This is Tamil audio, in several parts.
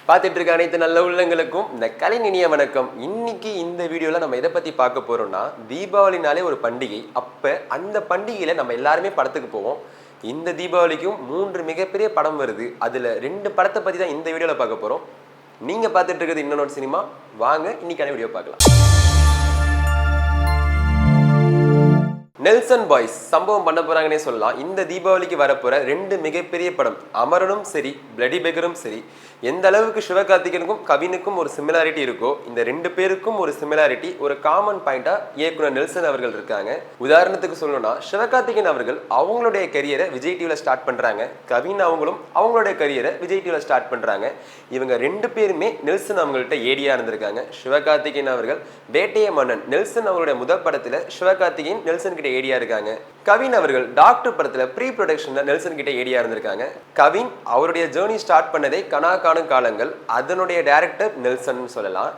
பார்த்துட்டு இருக்க அனைத்து நல்ல உள்ளங்களுக்கும் இந்த கலைஞனிய வணக்கம். இன்னைக்கு இந்த வீடியோவில் நம்ம எதை பற்றி பார்க்க போகிறோம்னா, தீபாவளினாலே ஒரு பண்டிகை. அப்போ அந்த பண்டிகையில் நம்ம எல்லாருமே படத்துக்கு போவோம். இந்த தீபாவளிக்கும் 3 மிகப்பெரிய படம் வருது. அதில் 2 படத்தை பற்றி தான் இந்த வீடியோவில் பார்க்க போகிறோம். நீங்கள் பார்த்துட்டு இருக்கிறது இன்னொரு சினிமா. வாங்க இன்னைக்கான வீடியோ பார்க்கலாம். நெல்சன் பாய்ஸ் சம்பவம் பண்ண போறாங்கன்னே சொல்லலாம். இந்த தீபாவளிக்கு வரப்போற 2 மிகப்பெரிய படம், அமரனும் சரி பிளடி பெக்கரும் சரி, எந்த அளவுக்கு சிவகார்த்திகனுக்கும் கவினுக்கும் ஒரு சிமிலாரிட்டி இருக்கோ, இந்த 2 பேருக்கும் ஒரு சிமிலாரிட்டி, ஒரு காமன் பாயிண்டா இயக்குனர் நெல்சன் அவர்கள் இருக்காங்க. உதாரணத்துக்கு சொல்லணும்னா, சிவகார்த்திகன் அவர்கள் அவங்களுடைய கரியரை விஜய் டிவில ஸ்டார்ட் பண்றாங்க. கவின் அவங்களும் அவங்களுடைய கரியரை விஜய் டிவில ஸ்டார்ட் பண்றாங்க. இவங்க 2 பேருமே நெல்சன் அவங்கள்ட்ட ஏடியா இருந்திருக்காங்க. சிவகார்த்திகேயன் அவர்கள் வேட்டைய மன்னன் நெல்சன் அவங்களுடைய முதல் படத்துல சிவகார்த்திகேயன் நெல்சன் கிட்ட ஏடியா இருக்காங்க. கவின் அவர்கள் டாக்டர் படத்துல ப்ரீ ப்ரொடக்ஷன்ல நெல்சன் கிட்ட ஏடியா இருந்திருக்காங்க. கவின் அவருடைய ஜேர்னி ஸ்டார்ட் பண்ணதே கனா காணும் காலங்கள், அதனுடைய டைரக்டர் நெல்சன் சொல்லலாம்.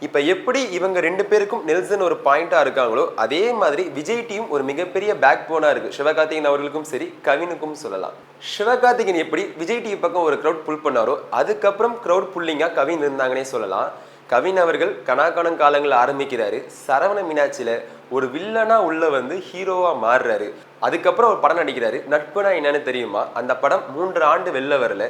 இப்ப எப்படி இவங்க 2 பேருக்கும் நெல்சன் ஒரு பாயிண்டா இருக்காங்களோ, அதே மாதிரி விஜய் டீம் ஒரு மிகப்பெரிய பேக் போனா இருக்கு. சிவகார்த்திகேயன் அவர்களுக்கும் சரி கவினுக்கும் சொல்லலாம். சிவகார்த்திகேயன் எப்படி விஜய் டிவி பக்கம் ஒரு கிரௌட் புல் பண்ணாரோ, அதுக்கப்புறம் கிரௌட் புல்லிங்கா கவின் இருந்தாங்கன்னே சொல்லலாம். கவின் அவர்கள் கனாக்கானம் காலங்கள் ஆரம்பிக்கிறாரு. சரவண மீனாட்சியில ஒரு வில்லனா உள்ள வந்து ஹீரோவா மாறுறாரு. அதுக்கப்புறம் ஒரு படம் நடிக்கிறாரு. நட்புனா என்னன்னு தெரியுமா? அந்த படம் 3 ஆண்டு வெளில வரல.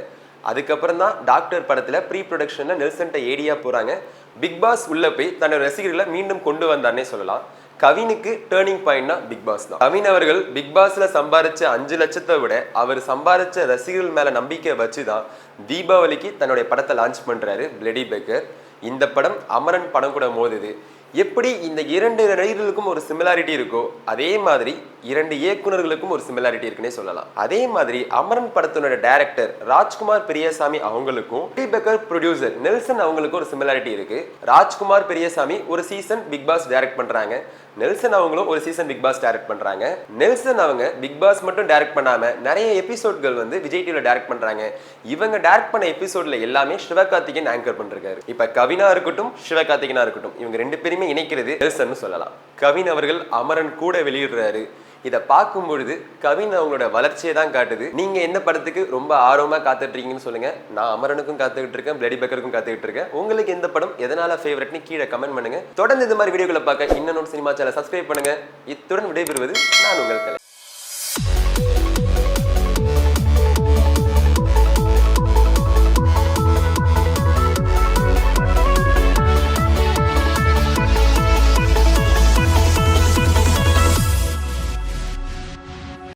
அதுக்கப்புறம் தான் டாக்டர் படத்துல ப்ரீ ப்ரொடக்ஷன்ல நெல்சன்ட்ட ஏடியா போறாங்க. பிக் பாஸ் உள்ள போய் தன்னோட ரசிகர்களை மீண்டும் கொண்டு வந்தார்னே சொல்லலாம். கவினுக்கு டேர்னிங் பாயிண்ட்னா பிக் பாஸ் தான். கவின் அவர்கள் பிக் பாஸ்ல சம்பாதிச்ச 5 லட்சத்தை விட அவர் சம்பாதிச்ச ரசிகர்கள் மேல நம்பிக்கை வச்சுதான் தீபாவளிக்கு தன்னுடைய படத்தை லான்ச் பண்றாரு பிளடி பெக்கர். இந்த படம் அமரன் படம் கூட மோதுது. எப்படி இந்த 2 நடிகர்களுக்கும் ஒரு சிமிலாரிட்டி இருக்கோ, அதே மாதிரி 2 இயக்குநர்களுக்கும் ஒரு சிமிலாரிட்டி இருக்குன்னே சொல்லலாம். அதே மாதிரி அமரன் படத்தினோட டைரக்டர் ராஜ்குமார் பெரியசாமி அவங்களுக்கும் பிளடி பெக்கர் ப்ரொடியூசர் நெல்சன் அவங்களுக்கும் ஒரு சிமிலாரிட்டி இருக்கு. ராஜ்குமார் பெரியசாமி ஒரு சீசன் பிக் பாஸ் டைரக்ட் பண்றாங்க. நெல்சன் அவங்களும் ஒரு சீசன் பிக் பாஸ் டைரக்ட் பண்றாங்க. நெல்சன் அவங்க பிக் பாஸ் மட்டும் டைரக்ட் பண்ணாம நிறைய எபிசோட்கள் வந்து விஜய் டிவில டைரக்ட் பண்றாங்க. இவங்க டைரக்ட் பண்ண எபிசோட்ல எல்லாமே சிவகார்த்திகேயன் ஆங்கர் பண்றாரு. இப்ப கவினா இருக்கட்டும் சிவகார்த்திகேயனா இருக்கட்டும், இவங்க 2 பேருமே இணைக்கிறது நெல்சன் சொல்லலாம். கவின் அவர்கள் அமரன் கூட வெளியிடுறாரு. இதை பார்க்கும் பொழுது கவின் அவங்களோட வளர்ச்சியை தான் காட்டுது. நீங்க எந்த படத்துக்கு ரொம்ப ஆர்வமா காத்துட்டு இருக்கீங்கன்னு சொல்லுங்க. நான் அமரனுக்கும் காத்துக்கிட்டு இருக்கேன், பிளடி பெக்கருக்கும் காத்துக்கிட்டு இருக்கேன். உங்களுக்கு எந்த படம் எதனால ஃபேவரட்னு கீழே கமெண்ட் பண்ணுங்க. தொடர்ந்து இந்த மாதிரி வீடியோக்களை பார்க்க இன்னொரு சினிமா சேனலை சப்ஸ்கிரைப் பண்ணுங்க. இத்துடன் விடைபெறுவது நான் உங்கள் கலை.